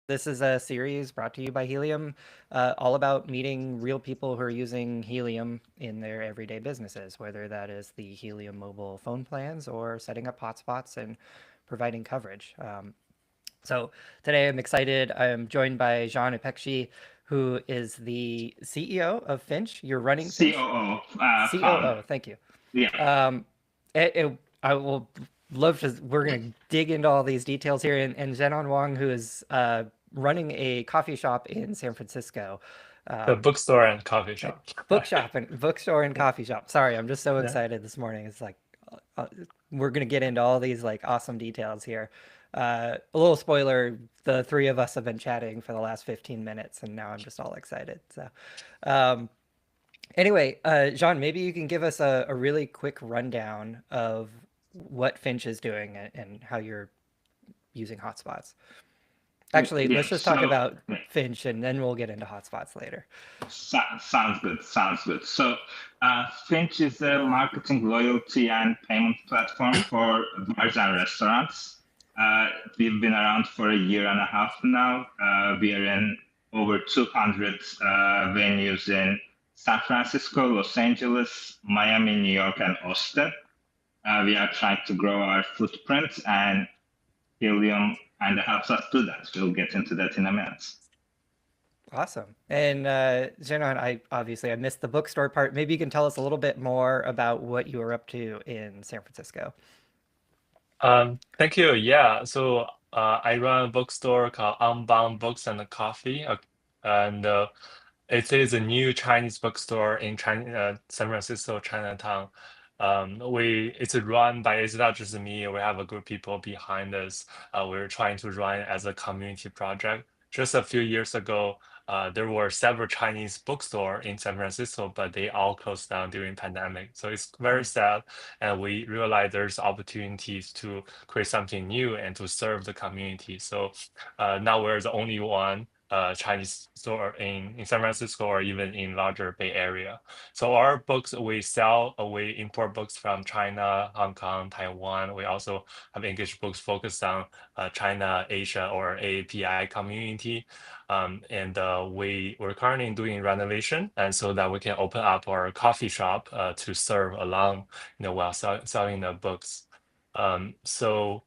This is a series brought to you by Helium, all about meeting real people who are using Helium in their everyday businesses, whether that is the Helium mobile phone plans or setting up hotspots and providing coverage. So today I'm excited. I'm joined by Jean Epekshi, who is the CEO of Finch. You're running Finch? COO, founder. COO, thank you. Yeah, Um, I will love to. We're going to dig into all these details here. And Zenon Wang, who is running a coffee shop in San Francisco, The um, bookstore and coffee shop. bookstore and Yeah, coffee shop. Sorry, I'm just so yeah. excited this morning. It's like uh, we're going to get into all these like awesome details here. A little spoiler: the three of us have been chatting for the last 15 minutes, and now I'm just all excited. So. Um, Anyway, Jean, maybe you can give us a really quick rundown of what Finch is doing and how you're using hotspots. Actually, yeah. let's just talk So about yeah, Finch and then we'll get into hotspots later. sounds good. Sounds good. So Finch is a marketing, loyalty, and payment platform for bars and restaurants. We've been around for a year and a half now. We are in over 200 venues in San Francisco, Los Angeles, Miami, New York, and Austin. We are trying to grow our footprint, and Helium kind of helps us do that. We'll get into that in a minute. Awesome. And Zenon, I missed the bookstore part. Maybe you can tell us a little bit more about what you were up to in San Francisco. Thank you. Yeah. So I run a bookstore called Unbound Books and Coffee, and it is a new Chinese bookstore in China, San Francisco, Chinatown. It's run by, it's not just me. We have a group of people behind us. We're trying to run as a community project. Just a few years ago, there were several Chinese bookstore in San Francisco, but they all closed down during pandemic. So it's very sad, and we realize there's opportunities to create something new and to serve the community. So now we're the only one Chinese store in San Francisco or even in larger Bay Area. So our books we sell, we import books from China, Hong Kong, Taiwan. We also have English books focused on China, Asia, or API community. And we're currently doing renovation, and so that we can open up our coffee shop to serve along, while selling the books. So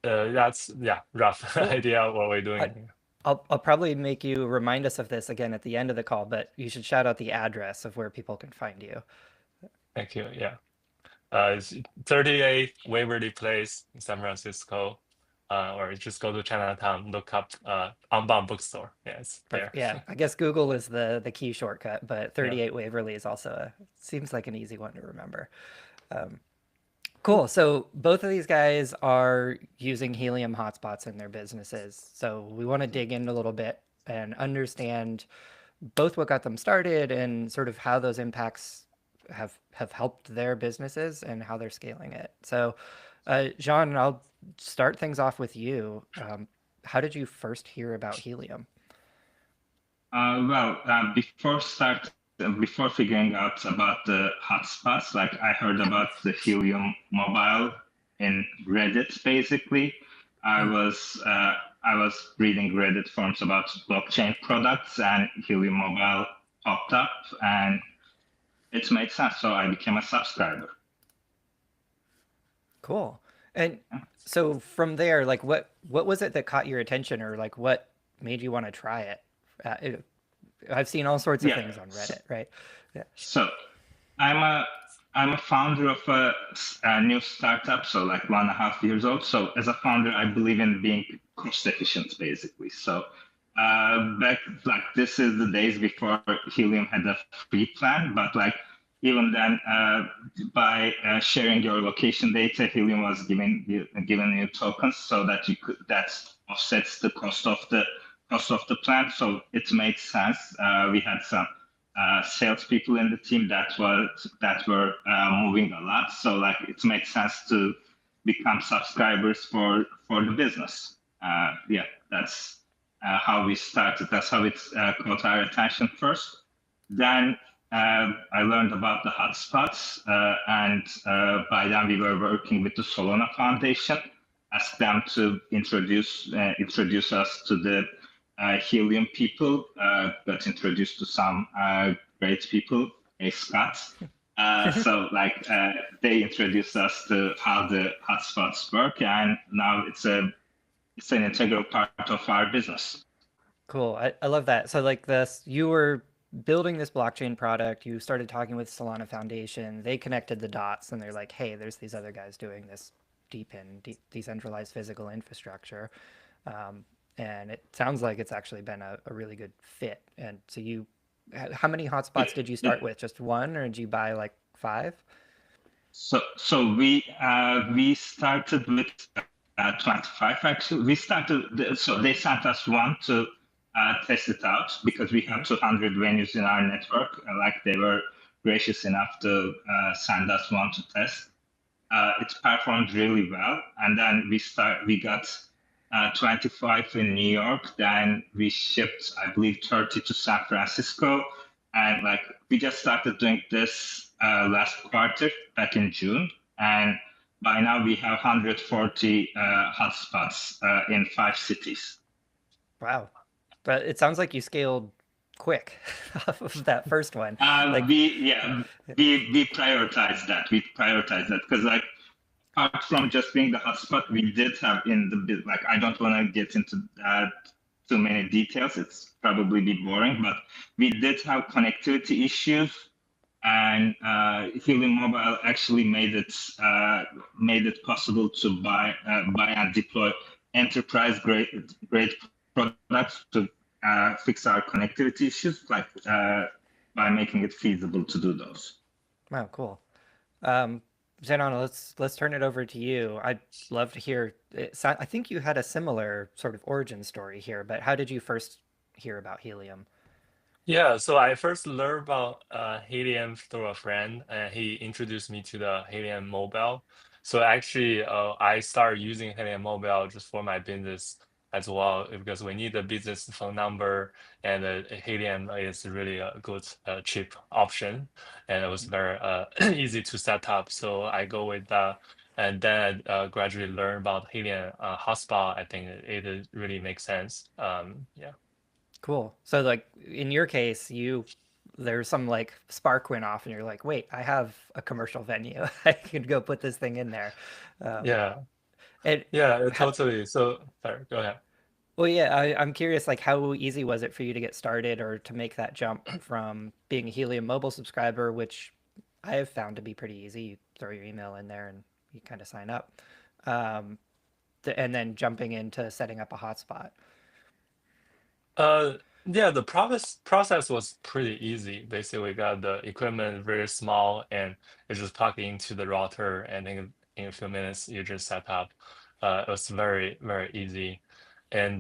that's rough Cool. idea of what we're I, doing. I'll probably make you remind us of this again at the end of the call, but you should shout out the address of where people can find you. Thank you. Yeah. It's 38 Waverly Place in San Francisco. Or just go to Chinatown, look up Unbound Bookstore. Yeah, it's there. Perfect. Yeah, I guess Google is the key shortcut, but Yeah. 38 Waverly is also seems like an easy one to remember. Um, cool. So both of these guys are using Helium hotspots in their businesses. So we want to dig in a little bit and understand both what got them started and sort of how those impacts have helped their businesses and how they're scaling it. So, Jean, I'll start things off with you. How did you first hear about Helium? Before figuring out about the hotspots, like I heard about the Helium mobile in Reddit. Basically, I Mm, was uh, I was reading Reddit forums about blockchain products, and Helium mobile popped up, and it made sense. So I became a subscriber. cool. And so from there, like what was it that caught your attention, or like what made you want to try it? I've seen all sorts of Yeah. things on Reddit, right? Yeah. So I'm a I'm a founder of a new startup, so like 1.5 years old. So as a founder, I believe in being cost efficient, basically. So back like this is the days before Helium had a free plan, but like even then, by sharing your location data, Helium was giving you tokens so that you could that offsets the cost of the plan. So it made sense. We had some salespeople in the team that were moving a lot. So like it makes sense to become subscribers for the business. Yeah, that's how we started. That's how it caught our attention first. Then I learned about the hotspots, and by then we were working with the Solana Foundation. Asked them to introduce us to the Helium people, got introduced to some great people, expats. So like they introduced us to how the hotspots work, and now it's an integral part of our business. Cool. I love that. So like this, you were building this blockchain product, you started talking with Solana Foundation, they connected the dots and they're like, hey, there's these other guys doing this decentralized physical infrastructure. Um, and it sounds like it's actually been a really good fit. And so how many Yeah, hotspots did you yeah. start with? Just one, or did you buy like five? So we started with 25 actually. So they sent us one to test it out because we Hmm. have 200 venues in our network. Like they were gracious enough to send us one to test. It performed really well, and then we got 25 in New York. Then we shipped, I believe, 30 to San Francisco, and like we just started doing this last quarter back in June, and by now we have 140 hotspots in 5 cities. Wow. But it sounds like you scaled quick off of that first one. Like, We yeah we prioritize that. We prioritize that because like apart from just being the hotspot, we did have in the like I don't want to get into too many details. It's probably be boring, but we did have connectivity issues, and Helium Mobile actually made it possible to buy and deploy enterprise grade products to fix our connectivity issues, like by making it feasible to do those. wow, cool. Um, Zenon, let's turn it over to you. I'd love to hear. I think you had a similar sort of origin story here, but how did you first hear about helium? Yeah, so I first learned about Helium through a friend, and he introduced me to the Helium Mobile. So actually, I started using Helium Mobile just for my business as well, because we need a business phone number, and Helium is really a good, cheap option, and it was very easy to set up. So I go with that, and then I gradually learn about Helium Hotspot. I think it really makes sense. Yeah. Cool. So like in your case, there's some like spark went off, and you're like, wait, I have a commercial venue. I could go put this thing in there. Um, Yeah. and Yeah, how, totally. So, sorry, go ahead. Well, yeah, I'm curious, like, how easy was it for you to get started or to make that jump from being a Helium mobile subscriber, which I have found to be pretty easy. You throw your email in there and you kind of sign up, um, and then jumping into setting up a hotspot. Yeah, the process was pretty easy. Basically, we got the equipment very small, and you just plug into the router, and in a few minutes you just set up. It was very easy. And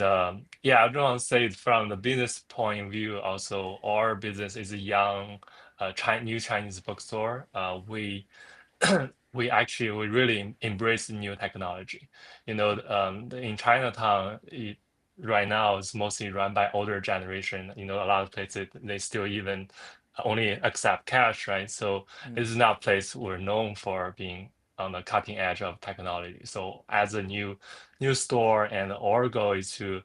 yeah, I don't want to say it from the business point of view. Also, our business is a young, new Chinese bookstore. We really embrace new technology. In Chinatown, right now it's mostly run by older generation. A lot of places they still even only accept cash, right? So Mm. this is not a place we're known for being on the cutting edge of technology. So as a new store, and our goal is to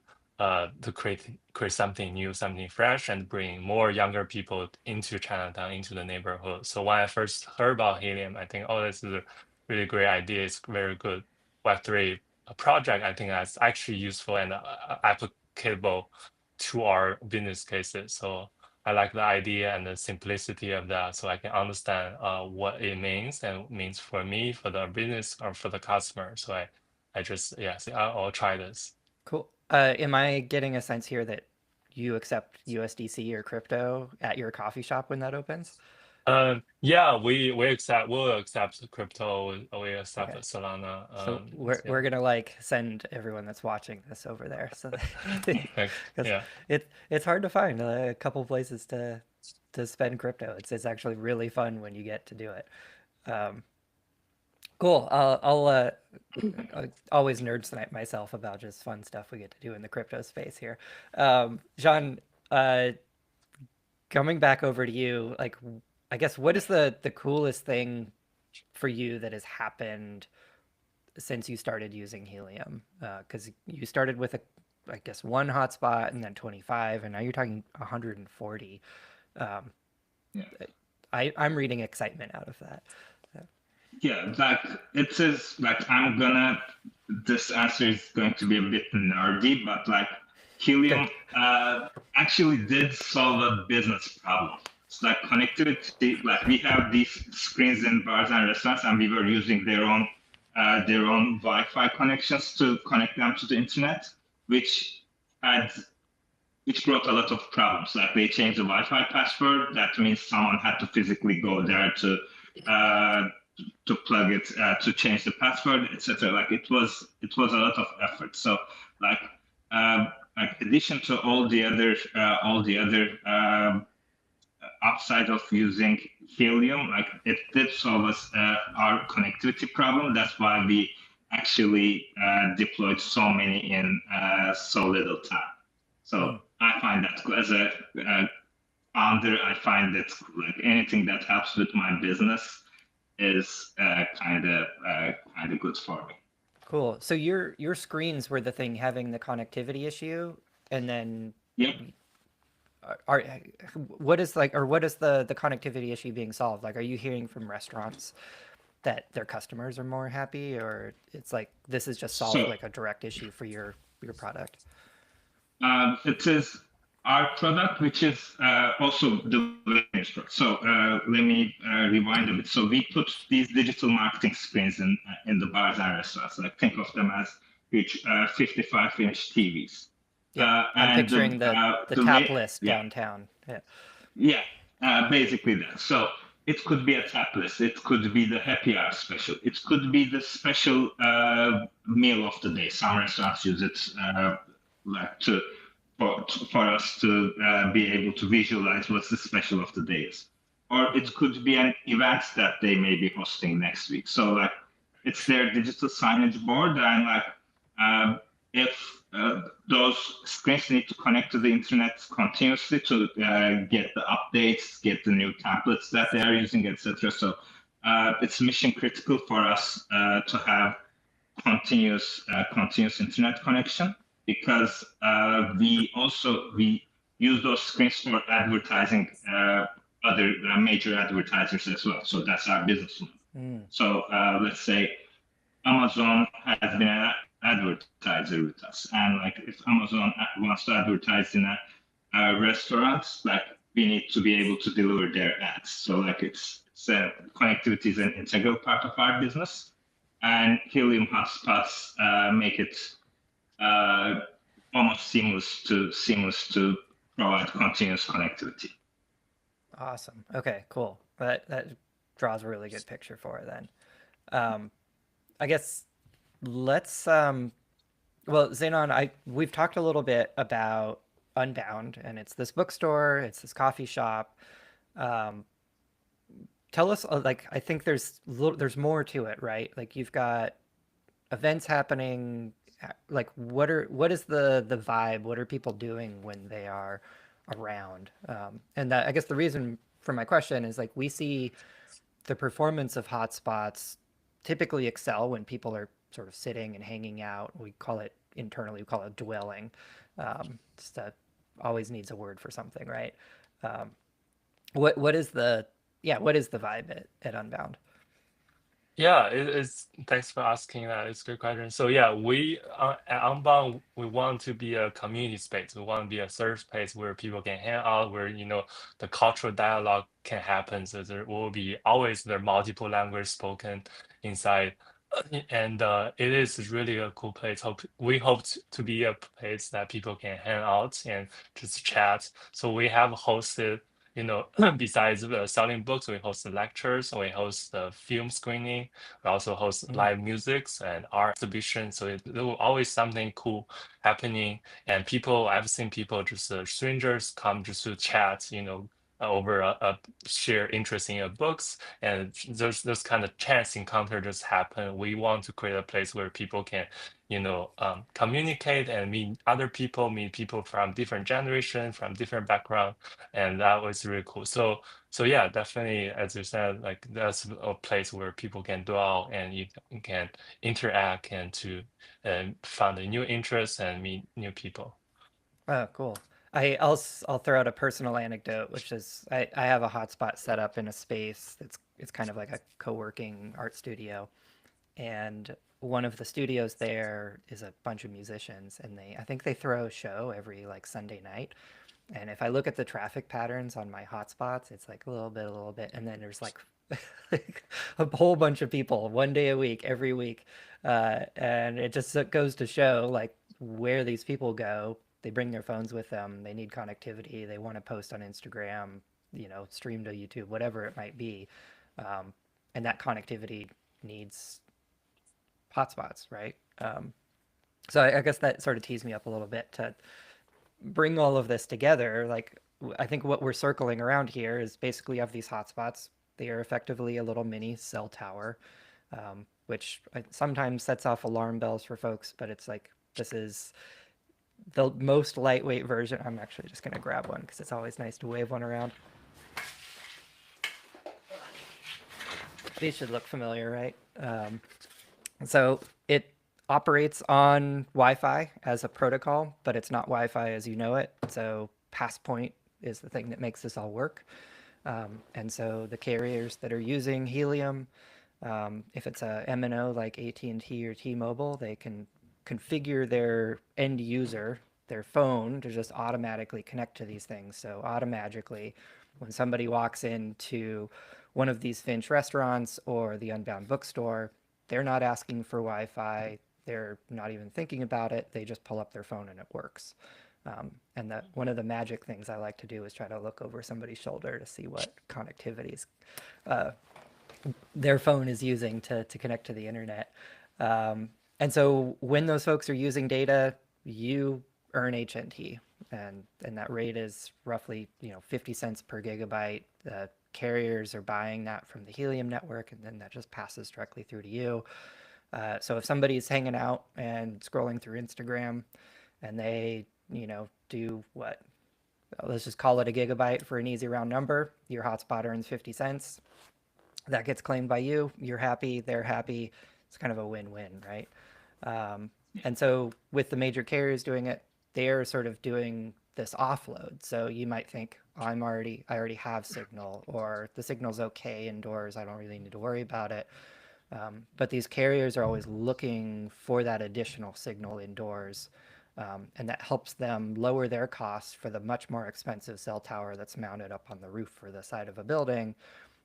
create something new, something fresh, and bring more younger people into Chinatown, into the neighborhood. So when I first heard about Helium, I think, oh, this is a really great idea. It's very good Web3 project. I think that's actually useful and applicable to our business cases. So I like the idea and the simplicity of that, so I can understand what it means and means for me, for the business, or for the customer. So I just, yeah, say, I'll try this. Cool. Am I getting a sense here that you accept USDC or crypto at your coffee shop when that opens? Yeah, we'll accept crypto. We accept Okay. Solana. So Yeah, we're gonna like send everyone that's watching this over there, so because yeah. it's hard to find a couple places to spend crypto. It's actually really fun when you get to do it. Um, cool. I always nerd tonight myself about just fun stuff we get to do in the crypto space here. Jean, uh, coming back over to you, like I guess what is the coolest thing for you that has happened since you started using helium? Because you started with I guess one hotspot and then 25, and now you're talking 140. Um, Yeah. I'm reading excitement out of that. Yeah, like it says, like this answer is going to be a bit nerdy, but like Helium Good. actually did solve a business problem. It's like connectivity, like we have these screens in bars and restaurants, and we were using their own Wi-Fi connections to connect them to the internet, which had which brought a lot of problems. Like they changed the Wi-Fi password. That means someone had to physically go there uh, to plug it, to change the password, etc. Like it was a lot of effort. So like like addition to all the other upside of using Helium, like it did solve us our connectivity problem. That's why we actually deployed so many in so little time. So Mm. I find that cool. As a founder, I find that like anything that helps with my business is kind of good for me. Cool. So your screens were the thing having the connectivity issue, and then Yep. are what is like, or what is the connectivity issue being solved? Like, are you hearing from restaurants that their customers are more happy, or it's like this is just solved So like a direct issue for your product? it is our product, which is also the venues product. So let me rewind a bit. So we put these digital marketing screens in the bars and restaurants. Like think of them as huge 55-inch TVs. Yep, I'm And picturing the the tap list yeah. downtown. Yeah. Yeah, basically that. So it could be a tap list. It could be the happy hour special. It could be the special meal of the day. Some restaurants use it like for us to be able to visualize what's the special of the day is. Or Mhm. it could be an event that they may be hosting next week. So like it's their digital signage board, and like if those screens need to connect to the internet continuously to get the updates, get the new templates that they are using, etc. So it's mission critical for us to have continuous internet connection, because we use those screens for advertising other major advertisers as well. So that's our business model. Mm. So let's say Amazon has been an advertiser with us, and like if Amazon wants to advertise in a restaurant, like we need to be able to deliver their ads. So like connectivity is an integral part of our business, and Helium hotspots make it uh, almost seamless to provide continuous connectivity. Awesome. Okay, cool. That draws a really good picture for it then. Um, I guess let's well, Zanon, I we've talked a little bit about Unbound, and it's this bookstore, it's this coffee shop. Um, tell us, like, I think there's more to it, right? Like you've got events happening. Like, what is the vibe? What are people doing when they are around? And that, I guess the reason for my question is like we see the performance of hotspots typically excel when people are sort of sitting and hanging out. We call it internally, we call it dwelling. Just always needs a word for something, right? Um, what is the yeah, what is the vibe at Unbound? Yeah, it's thanks for asking that. It's a good question. So yeah, we at Unbound we want to be a community space. We want to be a safe space where people can hang out, where the cultural dialogue can happen. So there will be always the multiple language spoken inside, and it is really a cool place. We hope to be a place that people can hang out and just chat. So we have hosted besides selling books, we host the lectures, we host the film screening, we also host Mm, live musics and art exhibitions. So there will always something cool happening. And I've seen people, just strangers come just to chat, over a shared interest in books, and those kind of chance encounter just happen. We want to create a place where people can, communicate and meet other people, meet people from different generations, from different background, and that was really cool. So yeah, definitely, as you said, like that's a place where people can dwell and you can interact and to find a new interests and meet new people. Oh, cool. I'll throw out a personal anecdote, which is I have a hotspot set up in a space it's kind of like a co-working art studio, and one of the studios there is a bunch of musicians, and I think they throw a show every like Sunday night. And if I look at the traffic patterns on my hotspots, it's like a little bit, and then there's like a whole bunch of people one day a week, every week, and it just goes to show like where these people go. They bring their phones with them. They need connectivity. They want to post on Instagram, stream to YouTube, whatever it might be, and that connectivity needs hotspots, right? So I guess that sort of teased me up a little bit to bring all of this together. Like, I think what we're circling around here is basically you have these hotspots. They are effectively a little mini cell tower, which sometimes sets off alarm bells for folks, but it's like, this is the most lightweight version. I'm actually just going to grab one because it's always nice to wave one around. These should look familiar, right? So it operates on Wi-Fi as a protocol, but it's not Wi-Fi as you know it. So Passpoint is the thing that makes this all work. And so the carriers that are using Helium, if it's a MNO like AT&T or T-Mobile, they can configure their end user, their phone, to just automatically connect to these things. So automatically, when somebody walks into one of these Finch restaurants or the Unbound bookstore, they're not asking for Wi-Fi. They're not even thinking about it. They just pull up their phone and it works. And that one of the magic things I like to do is try to look over somebody's shoulder to see what connectivities their phone is using to connect to the internet. And so when those folks are using data, you earn HNT, and that rate is roughly 50 cents per gigabyte. The carriers are buying that from the Helium network, and then that just passes directly through to you. So if somebody's hanging out and scrolling through Instagram, and they do what? Let's just call it a gigabyte for an easy round number. Your hotspot earns 50 cents. That gets claimed by you. You're happy. They're happy. It's kind of a win-win, right? And so with the major carriers doing it, they're sort of doing this offload. So you might think, I already have signal, or the signal's okay indoors. I don't really need to worry about it. But these carriers are always looking for that additional signal indoors. And that helps them lower their costs for the much more expensive cell tower that's mounted up on the roof or the side of a building,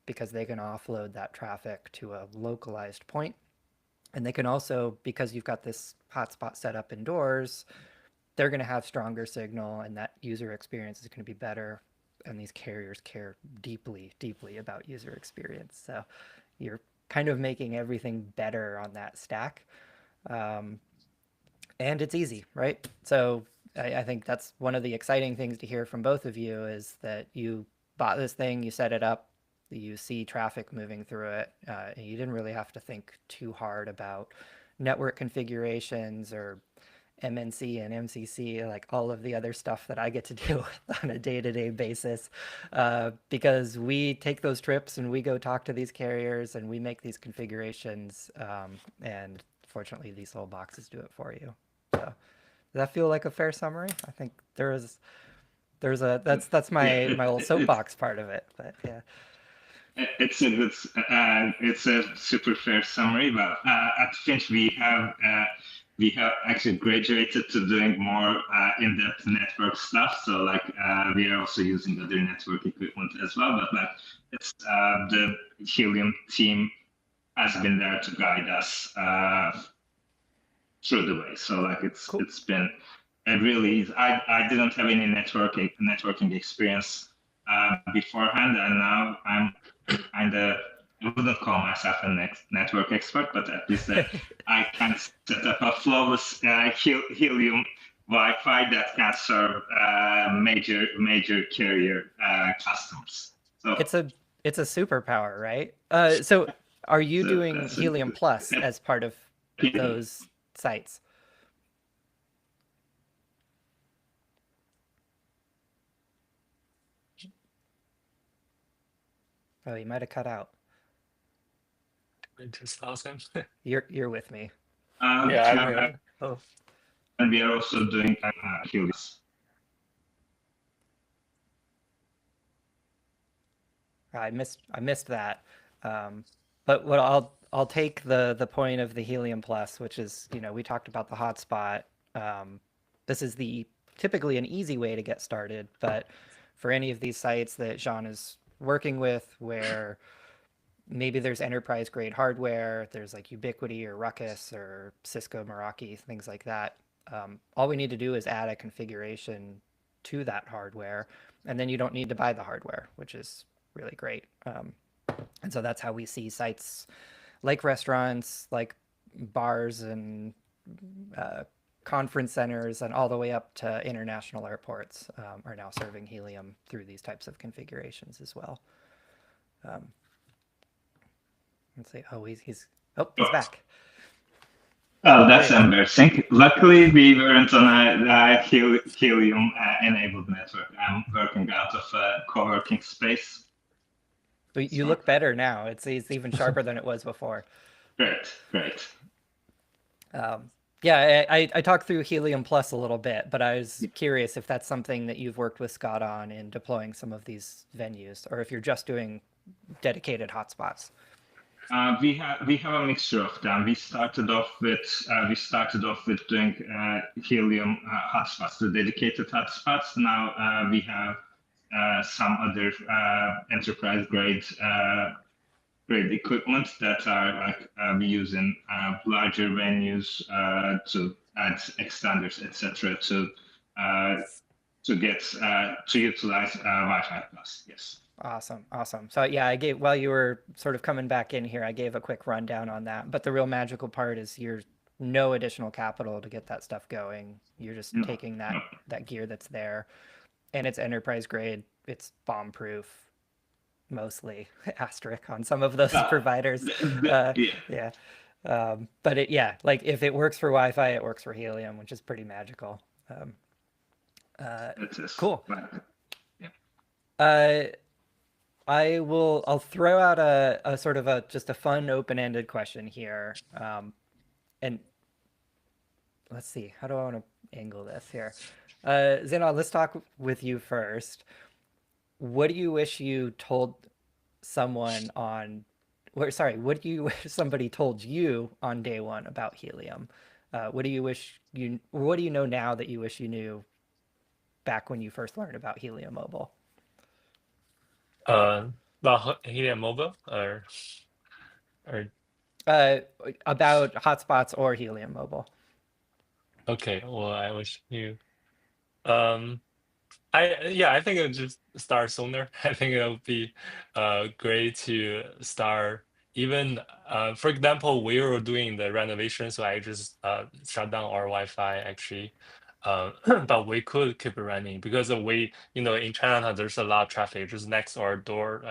because they can offload that traffic to a localized point. And they can also, because you've got this hotspot set up indoors, they're going to have stronger signal, and that user experience is going to be better. And these carriers care deeply, deeply about user experience. So you're kind of making everything better on that stack. And it's easy, right? So I think that's one of the exciting things to hear from both of you, is that you bought this thing, you set it up, you see traffic moving through it, and you didn't really have to think too hard about network configurations or MNC and MCC, like all of the other stuff that I get to deal with on a day-to-day basis, because we take those trips and we go talk to these carriers and we make these configurations, and fortunately these little boxes do it for you. So does that feel like a fair summary? I think that's my little soapbox part of it, but yeah. It's a super fair summary. But at Finch we have actually graduated to doing more in-depth network stuff. So like we are also using other network equipment as well. But like it's the Helium team has been there to guide us through the way. So like Cool. it's been I didn't have any networking experience beforehand, and now I'm kind of, I wouldn't call myself a network expert, but at least I can set up a flawless Helium Wi-Fi that can serve major carrier customers. So It's a superpower, right? So are you doing that's a Helium Plus good as part of opinion. those sites? Oh, you might have cut out. I just lost him. You're with me. Yeah, I'm Yeah, here. Oh, and we are also doing Helios. I missed that. But what I'll take the point of the Helium Plus, which is, we talked about the hotspot. This is the typically an easy way to get started, but for any of these sites that Jean is working with, where maybe there's enterprise grade hardware, there's like Ubiquiti or Ruckus or Cisco Meraki, things like that. All we need to do is add a configuration to that hardware, and then you don't need to buy the hardware, which is really great. And so that's how we see sites like restaurants, like bars and uh, conference centers, and all the way up to international airports are now serving Helium through these types of configurations as well. Let's see. Oh, he's back. Oh, There that's you are. embarrassing. Luckily, we weren't on a Helium enabled network. I'm working out of a co-working space. But you So look better now. It's even sharper than it was before. great. Yeah, I talked through Helium Plus a little bit, but I was curious if that's something that you've worked with Scott on in deploying some of these venues, or if you're just doing dedicated hotspots. We have a mixture of them. We started off with doing Helium hotspots, the dedicated hotspots. Now we have some other enterprise grade equipment that are like we use in larger venues to add extenders, etc. To utilize Wi-Fi plus. Yes. Awesome. So yeah, while you were sort of coming back in here, I gave a quick rundown on that. But the real magical part is you're no additional capital to get that stuff going. You're just No, taking no. that gear that's there, and it's enterprise grade. It's bomb proof, mostly asterisk on some of those Ah, providers. yeah, Yeah. But yeah, like if it works for Wi-Fi, it works for Helium, which is pretty magical. it is. Cool. Right. Yeah. Uh, I'll throw out a sort of just a fun open-ended question here. And let's see, how do I want to angle this here? Zenon, let's talk with you first. What do you wish you told someone on, what do you wish somebody told you on day one about Helium? What do you know now that you wish you knew back when you first learned about Helium Mobile? uh, about Helium Mobile or Uh, about hotspots or Helium Mobile. okay. Well, I wish you. Um, I think it'll just start sooner. I think it'll be great to start even for example, we were doing the renovation, so I just shut down our Wi-Fi actually. But we could keep it running because in China there's a lot of traffic. Just next our door,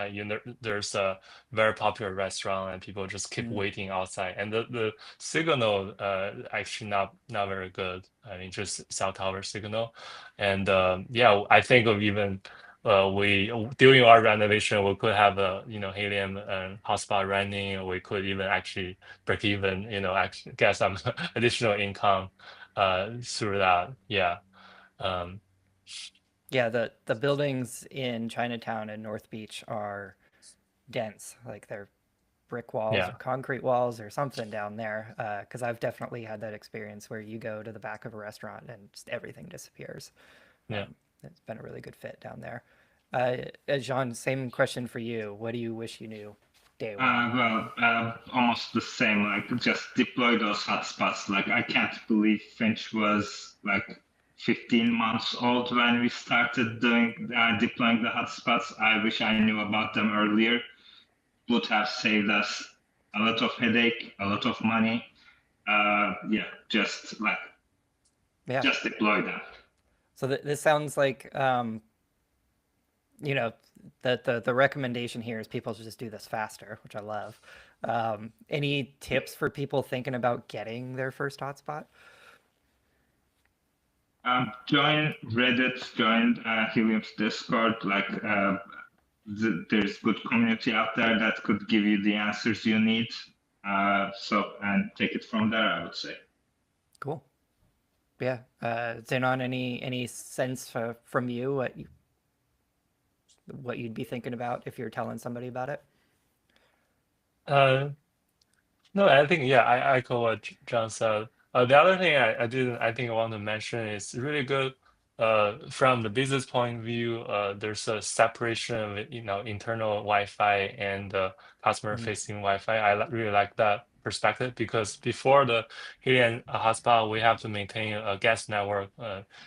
there's a very popular restaurant and people just keep Mm. waiting outside. And the signal actually not very good. I mean, just cell tower signal. And yeah, I think of even we during our renovation, we could have a Helium hotspot running. Or we could even actually break even, actually get some additional income through that. Yeah. Um, Yeah, the buildings in Chinatown and North Beach are dense, like they're brick walls or yeah. concrete walls or something down there. Because I've definitely had that experience where you go to the back of a restaurant and just everything disappears. Yeah. It's been a really good fit down there. Jean, same question for you. What do you wish you knew day one? Almost the same. Like, just deploy those hotspots. Like, I can't believe Finch was like 15 months old when we started doing deploying the hotspots. I wish I knew about them earlier. Would have saved us a lot of headache, a lot of money. Yeah, just like Yeah. just deploy them. So this sounds like you know, the recommendation here is people to just do this faster, which I love. Any tips for people thinking about getting their first hotspot? Join Reddit, join Helium's Discord. There's good community out there that could give you the answers you need. And take it from there, I would say. Cool. Yeah. Zenon, any sense from you what you'd be thinking about if you're telling somebody about it? Uh, No, I think yeah, I echo what John said. The other thing I think I want to mention is really good. From the business point of view, there's a separation of internal Wi-Fi and Mm, customer-facing Wi-Fi. Really like that perspective because before the Helium hotspot, we have to maintain a guest network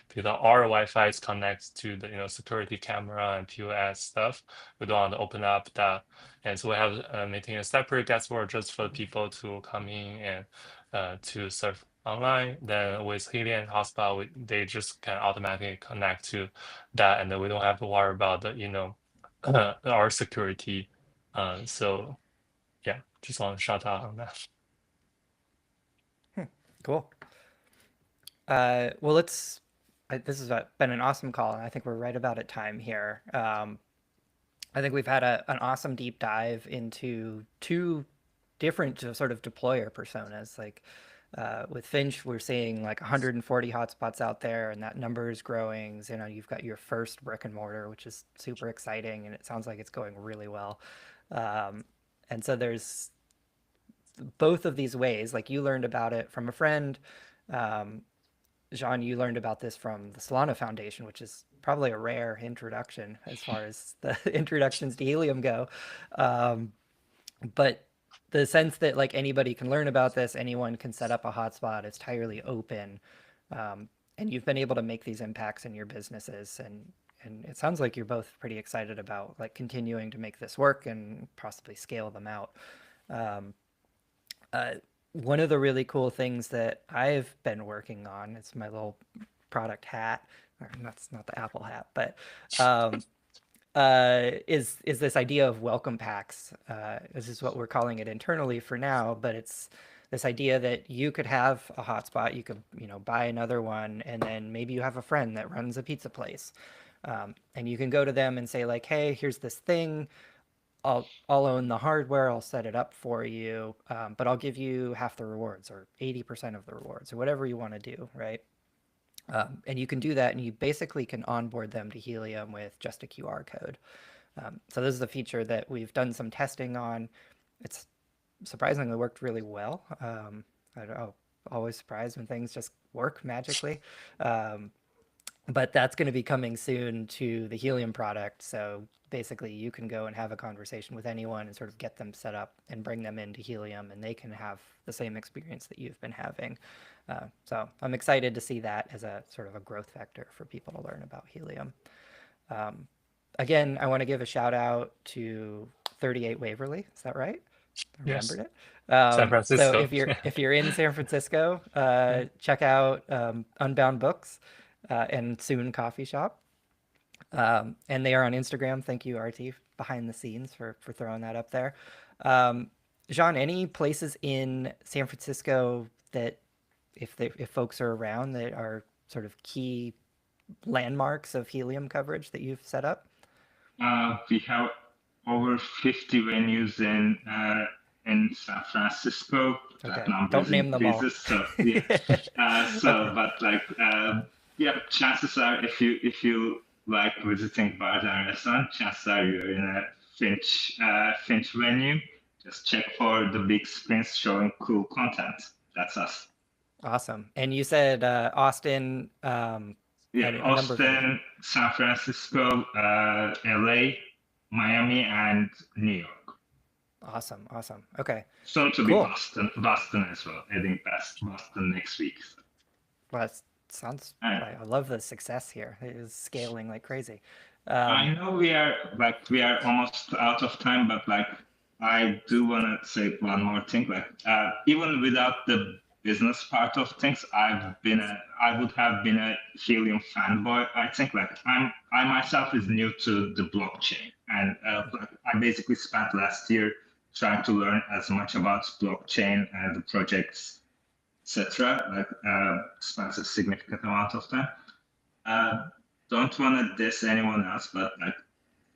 because our Wi-Fi is connected to the security camera and POS stuff. We don't want to open up that, and so we have maintain a separate dashboard just for people to come in and to surf online. Then with Helium Hotspot, they just can automatically connect to that, and then we don't have to worry about our security. So yeah, just want to shout out on that. cool. Well, this has been an awesome call, and I think we're right about at time here. I think we've had an awesome deep dive into two different sort of deployer personas. Like with Finch, we're seeing like 140 hotspots out there, and that number is growing. You know, you've got your first brick and mortar, which is super exciting, and it sounds like it's going really well. Um, and so there's both of these ways. Like you learned about it from a friend. Um, Jean, you learned about this from the Solana Foundation, which is probably a rare introduction as far as the introductions to Helium go. Um, but the sense that like anybody can learn about this, anyone can set up a hotspot, it's entirely open, and you've been able to make these impacts in your businesses, and it sounds like you're both pretty excited about like continuing to make this work and possibly scale them out. Um, uh, One of the really cool things that I've been working on, it's my little product hat, or that's not the Apple hat, but um, is this idea of welcome packs. This is what we're calling it internally for now, but it's this idea that you could have a hotspot, you could buy another one, and then maybe you have a friend that runs a pizza place, and you can go to them and say like, hey, here's this thing. I'll own the hardware. I'll set it up for you, but I'll give you half the rewards or 80% of the rewards or whatever you want to do, right? And you can do that, and you basically can onboard them to Helium with just a QR code. So this is a feature that we've done some testing on. It's surprisingly worked really well. I don't know, always surprised when things just work magically. But that's going to be coming soon to the Helium product. So basically, you can go and have a conversation with anyone and sort of get them set up and bring them into Helium, and they can have the same experience that you've been having. So I'm excited to see that as a sort of a growth vector for people to learn about Helium. Um, Again, I want to give a shout out to 38 Waverly. Is that right? I Yes, remembered it. San So Francisco. if you're in San Francisco, check out Unbound Books and soon Coffee Shop. And they are on Instagram. Thank you, RT, behind the scenes for throwing that up there. Jean, any places in San Francisco that if folks are around that are sort of key landmarks of Helium coverage that you've set up? We have over 50 venues in San Francisco. That Okay, number don't name them all. increases. So yeah. Okay. Yeah. Chances are if you like visiting bars and restaurants, chances are you're in a Finch venue. Just check for the big screens showing cool content. That's us. Awesome. And you said Austin, Yeah, a number of others. Austin, San Francisco, LA, Miami, and New York. Awesome. Awesome. Okay. Soon to be Cool. Boston as well. Adding past Boston next week. Well, that sounds, And I love the success here. It is scaling like crazy. I Um, know we are almost out of time, but I do want to say one more thing. Even without the business part of things, I would have been a Helium fanboy. I think I myself is new to the blockchain, and like, I basically spent last year trying to learn as much about blockchain and the projects, etc. Like spent a significant amount of time. Uh, don't want to diss anyone else, but like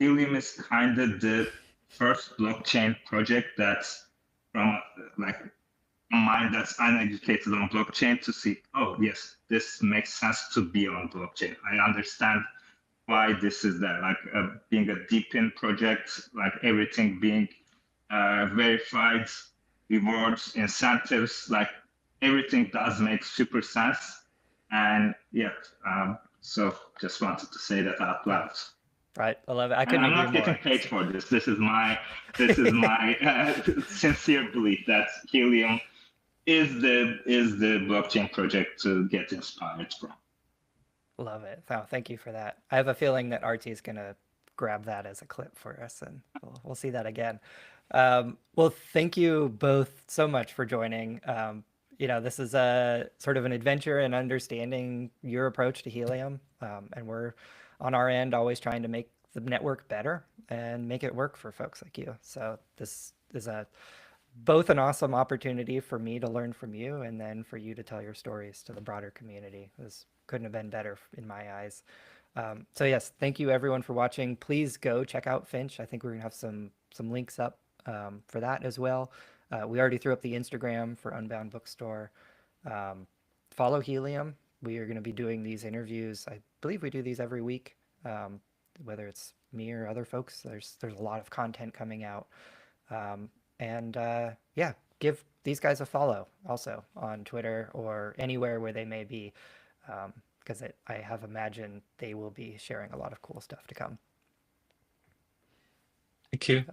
Helium is kind of the first blockchain project that's from like a mind that's uneducated on blockchain to see, oh yes, this makes sense to be on blockchain. I understand why this is there. Like being a deep in project, like everything being verified, rewards, incentives, like everything does make super sense. And yeah, so just wanted to say that out loud. Right. I love it. I And couldn't I'm agree not getting more. paid for this. This is my sincere belief that Helium is the blockchain project to get inspired from. Love it. Oh, thank you for that. I have a feeling that RT is going to grab that as a clip for us, and we'll see that again. Well, thank you both so much for joining. This is a sort of an adventure in understanding your approach to Helium, and we're on our end always trying to make the network better and make it work for folks like you. So this is both an awesome opportunity for me to learn from you and then for you to tell your stories to the broader community. This couldn't have been better in my eyes. So yes, thank you everyone for watching. Please go check out Finch. I think we're gonna have some links up for that as well. We already threw up the Instagram for Unbound Bookstore. Follow Helium. We are going to be doing these interviews. I believe we do these every week, whether it's me or other folks. There's a lot of content coming out. Yeah, give these guys a follow also on Twitter or anywhere where they may be, because I have imagined they will be sharing a lot of cool stuff to come. Thank you.